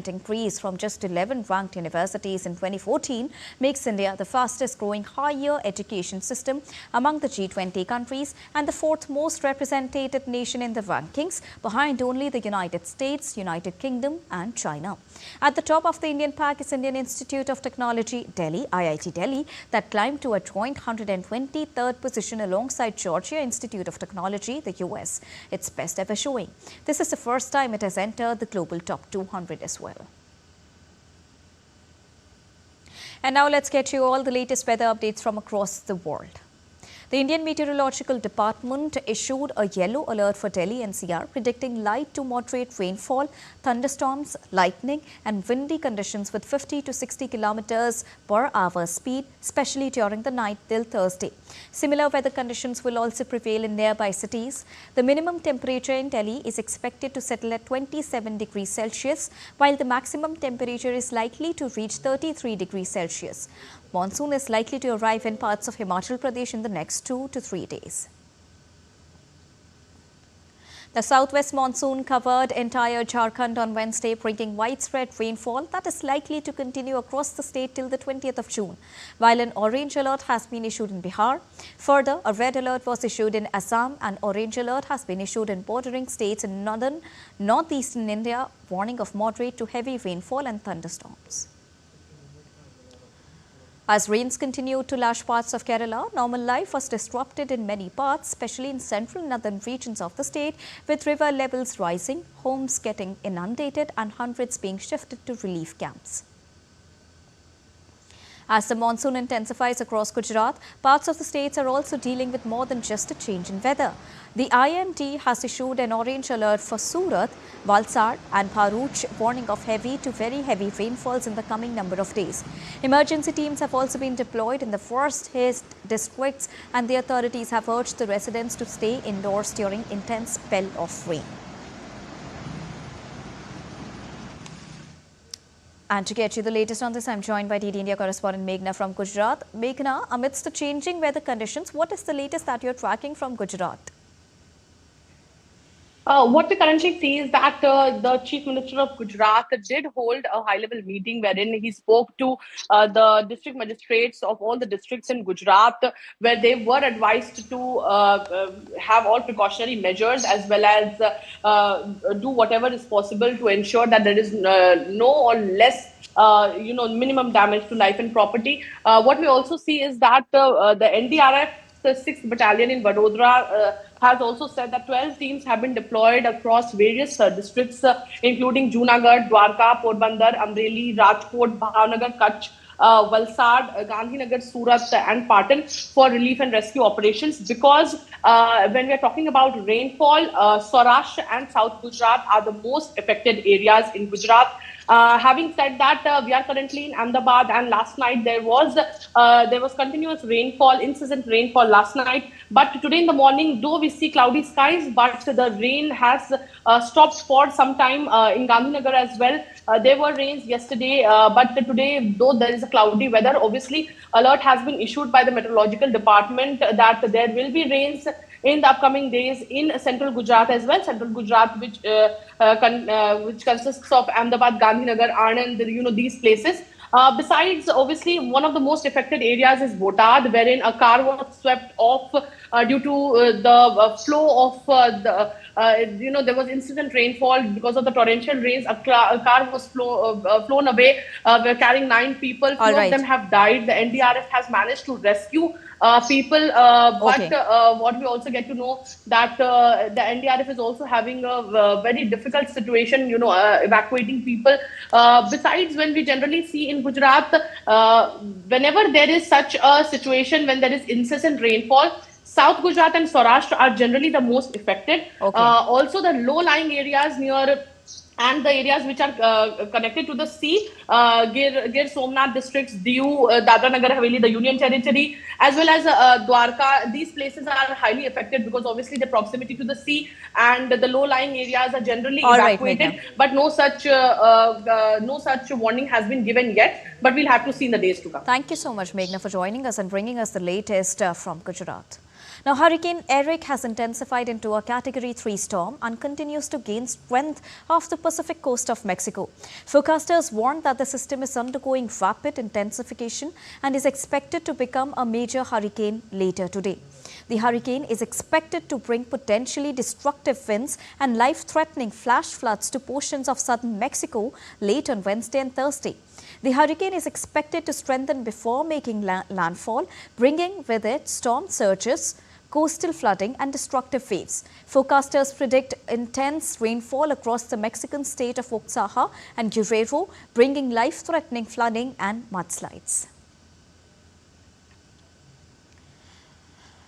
increase from just 11 ranked universities in 2014 makes India the fastest growing higher education system among the G20 countries and the fourth most represented nation in the rankings, behind only the United States, United Kingdom and China. At the top of the Indian pack is Indian Institute of Technology, Delhi, IIT Delhi, that climbed to a joint 123rd position alongside Georgia Institute of Technology, the US, its best ever showing. This is the first time it has entered the global top 200 as well. And now let's get you all the latest weather updates from across the world. The Indian Meteorological Department issued a yellow alert for Delhi NCR, predicting light to moderate rainfall, thunderstorms, lightning and windy conditions with 50 to 60 kilometers per hour speed, especially during the night till Thursday. Similar weather conditions will also prevail in nearby cities. The minimum temperature in Delhi is expected to settle at 27 degrees Celsius, while the maximum temperature is likely to reach 33 degrees Celsius. Monsoon is likely to arrive in parts of Himachal Pradesh in the next 2 to 3 days. The southwest monsoon covered entire Jharkhand on Wednesday, bringing widespread rainfall that is likely to continue across the state till the 20th of June, while an orange alert has been issued in Bihar. Further, a red alert was issued in Assam and orange alert has been issued in bordering states in northeastern India, warning of moderate to heavy rainfall and thunderstorms. As rains continued to lash parts of Kerala, normal life was disrupted in many parts, especially in central and northern regions of the state, with river levels rising, homes getting inundated and hundreds being shifted to relief camps. As the monsoon intensifies across Gujarat, parts of the states are also dealing with more than just a change in weather. The IMD has issued an orange alert for Surat, Valsad and Bharuch, warning of heavy to very heavy rainfalls in the coming number of days. Emergency teams have also been deployed in the forest-hit districts and the authorities have urged the residents to stay indoors during intense spell of rain. And to get you the latest on this, I'm joined by DD India correspondent Meghna from Gujarat. Meghna, amidst the changing weather conditions, what is the latest that you're tracking from Gujarat? What we currently see is that the Chief Minister of Gujarat did hold a high-level meeting wherein he spoke to the district magistrates of all the districts in Gujarat, where they were advised to have all precautionary measures as well as do whatever is possible to ensure that there is no or less minimum damage to life and property. What we also see is that the NDRF, the 6th Battalion in Vadodara, has also said that 12 teams have been deployed across various districts, including Junagadh, Dwarka, Porbandar, Amreli, Rajkot, Bhavnagar, Kutch, Valsad, Gandhinagar, Surat and Patan for relief and rescue operations, because when we are talking about rainfall, Saurashtra and South Gujarat are the most affected areas in Gujarat. Having said that, we are currently in Ahmedabad, and last night there was continuous rainfall, incessant rainfall last night. But today in the morning, though we see cloudy skies, but the rain has stopped for some time in Gandhinagar as well. There were rains yesterday, but today, though there is a cloudy weather, obviously alert has been issued by the meteorological department that there will be rains in the upcoming days in central Gujarat as well. Central Gujarat, which consists of Ahmedabad, Gandhinagar, Anand, these places. Besides, obviously, one of the most affected areas is Botad, wherein a car was swept off due to the flow of there was instant rainfall because of the torrential rains. A car was flown away. We're carrying 9 people. Few of them have died. The NDRF has managed to rescue people, but what we also get to know that the NDRF is also having a very difficult situation, evacuating people. Besides, when we generally see in Gujarat, whenever there is such a situation, when there is incessant rainfall, South Gujarat and Saurashtra are generally the most affected. Also, the low-lying areas near and the areas which are connected to the sea, Gir Somnath districts, Diu, Dadra Nagar Haveli, the Union Territory, as well as Dwarka, these places are highly affected because obviously the proximity to the sea and the low-lying areas are generally evacuated. But no such warning has been given yet. But we'll have to see in the days to come. Thank you so much, Meghna, for joining us and bringing us the latest from Gujarat. Now, Hurricane Erick has intensified into a Category 3 storm and continues to gain strength off the Pacific coast of Mexico. Forecasters warn that the system is undergoing rapid intensification and is expected to become a major hurricane later today. The hurricane is expected to bring potentially destructive winds and life-threatening flash floods to portions of southern Mexico late on Wednesday and Thursday. The hurricane is expected to strengthen before making landfall, bringing with it storm surges, coastal flooding and destructive waves. Forecasters predict intense rainfall across the Mexican state of Oaxaca and Guerrero, bringing life-threatening flooding and mudslides.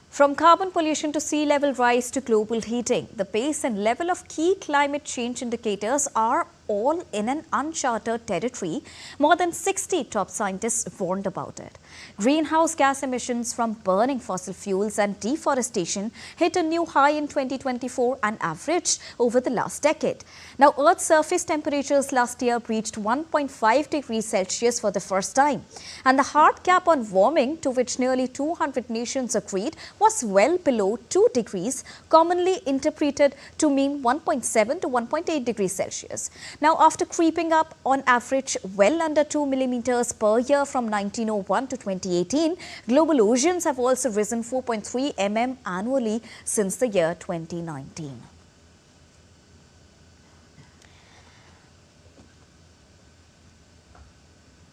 From carbon pollution to sea level rise to global heating, the pace and level of key climate change indicators are all in an uncharted territory. More than 60 top scientists warned about it. Greenhouse gas emissions from burning fossil fuels and deforestation hit a new high in 2024 and averaged over the last decade. Now, Earth's surface temperatures last year reached 1.5 degrees Celsius for the first time. And the hard cap on warming, to which nearly 200 nations agreed, was well below 2 degrees, commonly interpreted to mean 1.7 to 1.8 degrees Celsius. Now, after creeping up on average well under 2 millimeters per year from 1901 to 2018, global oceans have also risen 4.3 mm annually since the year 2019.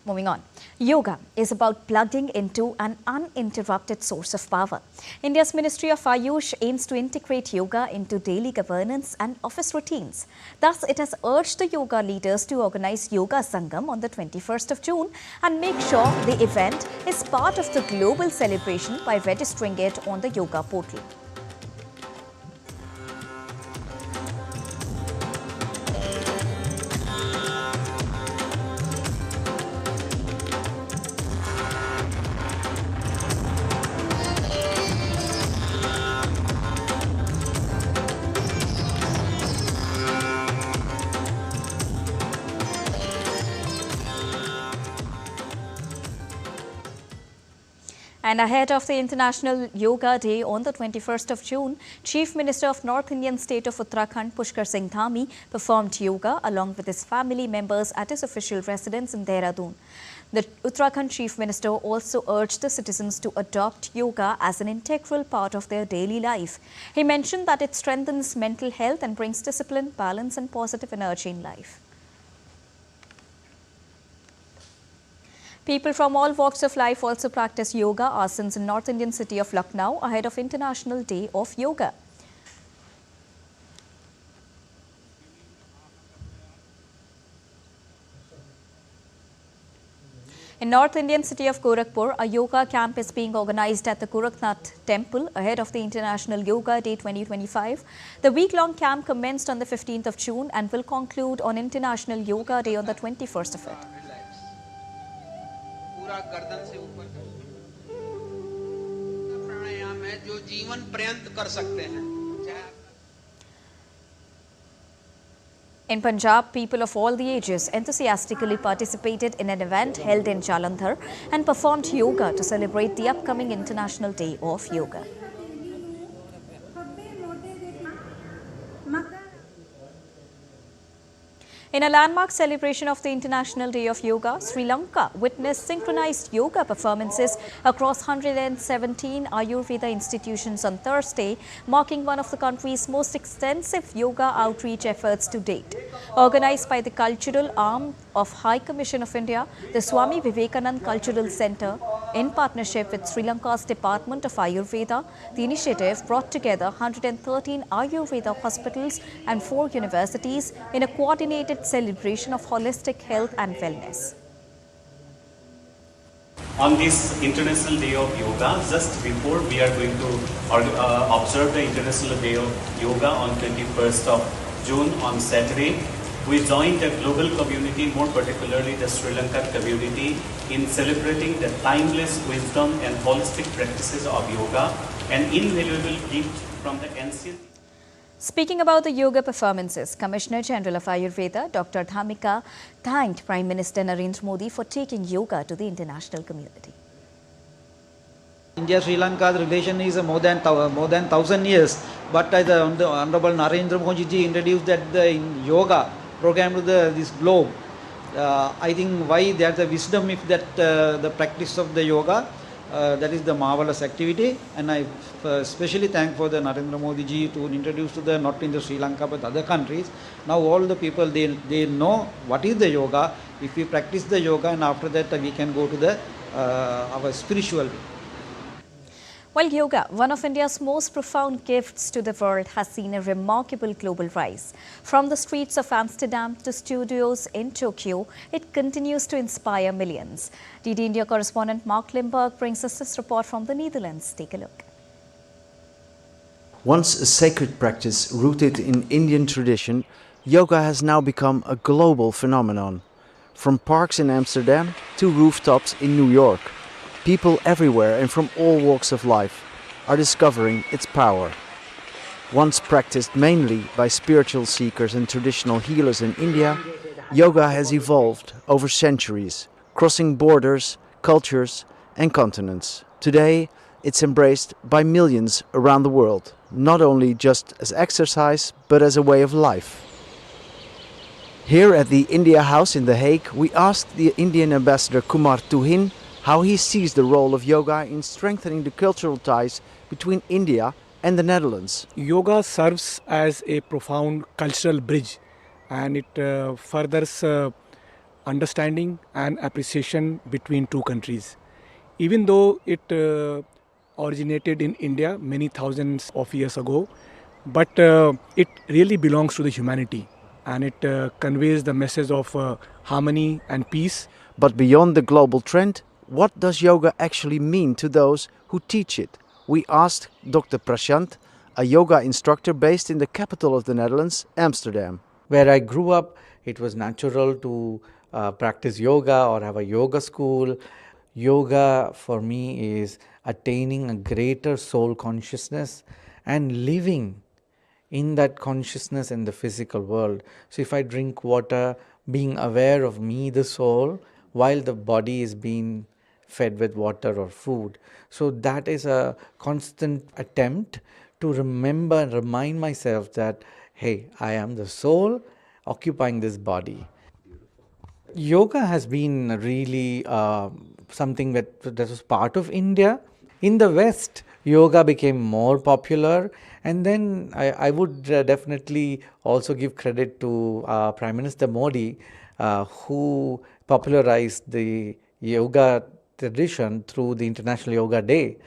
Moving on. Yoga is about plugging into an uninterrupted source of power. India's Ministry of Ayush aims to integrate yoga into daily governance and office routines. Thus, it has urged the yoga leaders to organize Yoga Sangam on the 21st of June and make sure the event is part of the global celebration by registering it on the yoga portal. And ahead of the International Yoga Day on the 21st of June, Chief Minister of North Indian state of Uttarakhand, Pushkar Singh Dhami, performed yoga along with his family members at his official residence in Dehradun. The Uttarakhand Chief Minister also urged the citizens to adopt yoga as an integral part of their daily life. He mentioned that it strengthens mental health and brings discipline, balance and positive energy in life. People from all walks of life also practice yoga asanas in North Indian city of Lucknow ahead of International Day of Yoga. In North Indian city of Gorakhpur, a yoga camp is being organized at the Gorakhnath temple ahead of the International Yoga Day 2025. The week-long camp commenced on the 15th of June and will conclude on International Yoga Day on the 21st of it. गर्दन से ऊपर प्राणायाम है जो जीवन पर्यंत कर सकते हैं. In Punjab, people of all the ages enthusiastically participated in an event held in Jalandhar and performed yoga to celebrate the upcoming International Day of Yoga. In a landmark celebration of the International Day of Yoga, Sri Lanka witnessed synchronized yoga performances across 117 Ayurveda institutions on Thursday, marking one of the country's most extensive yoga outreach efforts to date. Organized by the cultural arm of High Commission of India, the Swami Vivekanand Cultural Centre, in partnership with Sri Lanka's Department of Ayurveda, the initiative brought together 113 Ayurveda hospitals and 4 universities in a coordinated celebration of holistic health and wellness. On this International Day of Yoga, just before we are going to observe the International Day of Yoga on 21st of June on Saturday, we joined the global community, more particularly the Sri Lankan community, in celebrating the timeless wisdom and holistic practices of yoga, an invaluable gift from the ancient. Speaking about the yoga performances, Commissioner General of Ayurveda, Dr. Dhamika, thanked Prime Minister Narendra Modi for taking yoga to the international community. India-Sri Lanka's relation is more than 1,000 years, but the Honorable Narendra Modi ji introduced that the yoga program to this globe. I think why there's a wisdom if that the practice of the yoga, that is the marvelous activity, and I especially thank for the Narendra Modi ji to introduce to the not in the Sri Lanka but other countries. Now all the people they know what is the yoga. If we practice the yoga, and after that we can go to the our spiritual way. While yoga, one of India's most profound gifts to the world, has seen a remarkable global rise. From the streets of Amsterdam to studios in Tokyo, it continues to inspire millions. DD India correspondent Mark Limburg brings us this report from the Netherlands. Take a look. Once a sacred practice rooted in Indian tradition, yoga has now become a global phenomenon. From parks in Amsterdam to rooftops in New York, people everywhere and from all walks of life are discovering its power. Once practiced mainly by spiritual seekers and traditional healers in India, yoga has evolved over centuries, crossing borders, cultures and continents. Today, it's embraced by millions around the world, not only just as exercise, but as a way of life. Here at the India House in The Hague, we asked the Indian ambassador Kumar Tuhin how he sees the role of yoga in strengthening the cultural ties between India and the Netherlands. Yoga serves as a profound cultural bridge, and it furthers understanding and appreciation between two countries. Even though it originated in India many thousands of years ago, but it really belongs to the humanity, and it conveys the message of harmony and peace. But beyond the global trend, what does yoga actually mean to those who teach it? We asked Dr. Prashant, a yoga instructor based in the capital of the Netherlands, Amsterdam. Where I grew up, it was natural to practice yoga or have a yoga school. Yoga for me is attaining a greater soul consciousness and living in that consciousness in the physical world. So if I drink water, being aware of me, the soul, while the body is being fed with water or food. So that is a constant attempt to remember and remind myself that, hey, I am the soul occupying this body. Yoga has been really something that was part of India. In the West, yoga became more popular, and then I would definitely also give credit to Prime Minister Modi, who popularized the yoga tradition through the International Yoga Day.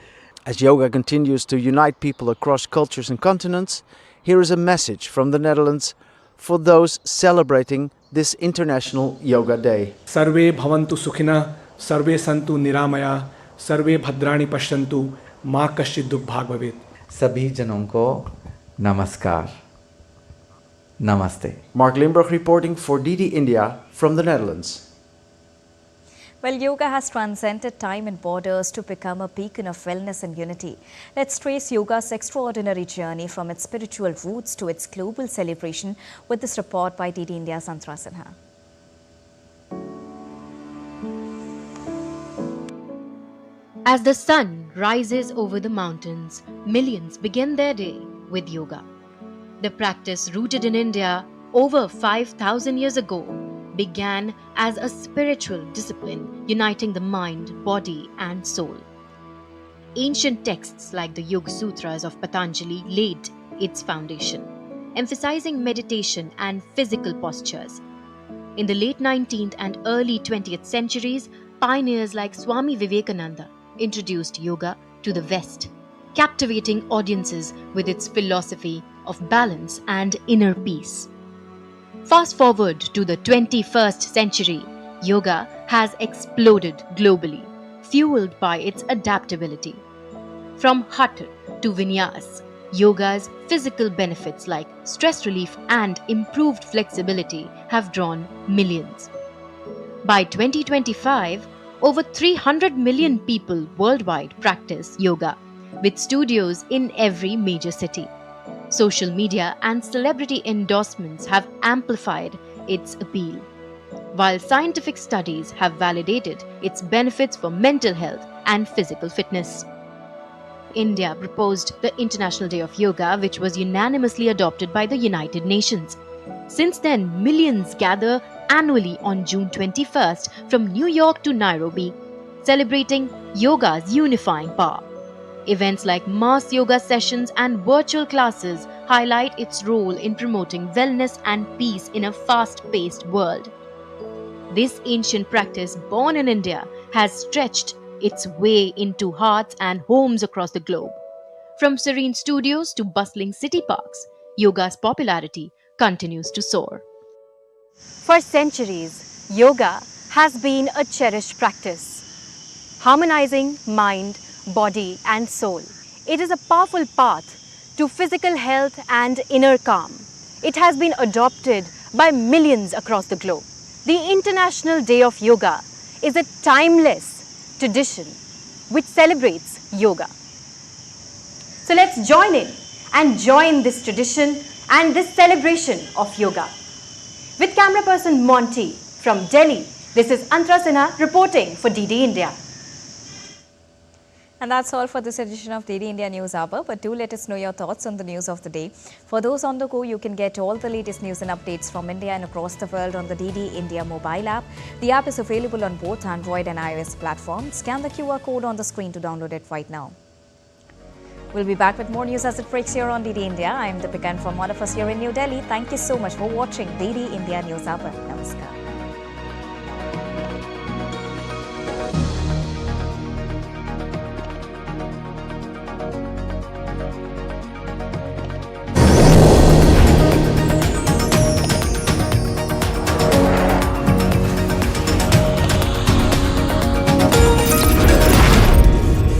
As yoga continues to unite people across cultures and continents, here is a message from the Netherlands for those celebrating this International Yoga Day. Sarve bhavantu sukhina, sarve santu niramaya, sarve bhadrani pashyantu, ma kaschid dukh bhag bhavet. Sabhi janon ko namaskar. Namaste. Mark Limburg reporting for DD India from the Netherlands. Well, yoga has transcended time and borders to become a beacon of wellness and unity. Let's trace yoga's extraordinary journey from its spiritual roots to its global celebration with this report by DD India's Antra Sinha. As the sun rises over the mountains, millions begin their day with yoga. The practice, rooted in India, over 5,000 years ago, began as a spiritual discipline uniting the mind, body, and soul. Ancient texts like the Yoga Sutras of Patanjali laid its foundation, emphasizing meditation and physical postures. In the late 19th and early 20th centuries, pioneers like Swami Vivekananda introduced yoga to the West, captivating audiences with its philosophy of balance and inner peace. Fast forward to the 21st century, yoga has exploded globally, fueled by its adaptability. From hatha to vinyas, yoga's physical benefits like stress relief and improved flexibility have drawn millions. By 2025, over 300 million people worldwide practice yoga, with studios in every major city. Social media and celebrity endorsements have amplified its appeal, while scientific studies have validated its benefits for mental health and physical fitness. India proposed the International Day of Yoga, which was unanimously adopted by the United Nations. Since then, millions gather annually on June 21st from New York to Nairobi, celebrating yoga's unifying power. Events like mass yoga sessions and virtual classes highlight its role in promoting wellness and peace in a fast-paced world. This ancient practice, born in India, has stretched its way into hearts and homes across the globe. From serene studios to bustling city parks, yoga's popularity continues to soar. For centuries, yoga has been a cherished practice, harmonizing mind, body and soul. It is a powerful path to physical health and inner calm. It has been adopted by millions across the globe. The International Day of Yoga is a timeless tradition which celebrates yoga. So let's join in and join this tradition and this celebration of yoga. With camera person Monty from Delhi, this is Antra Sinha reporting for DD India. And that's all for this edition of DD India News Hour. But do let us know your thoughts on the news of the day. For those on the go, you can get all the latest news and updates from India and across the world on the DD India mobile app. The app is available on both Android and iOS platforms. Scan the QR code on the screen to download it right now. We'll be back with more news as it breaks here on DD India. I am Deepika, and from all of us here in New Delhi, thank you so much for watching DD India News Hour. Namaskar.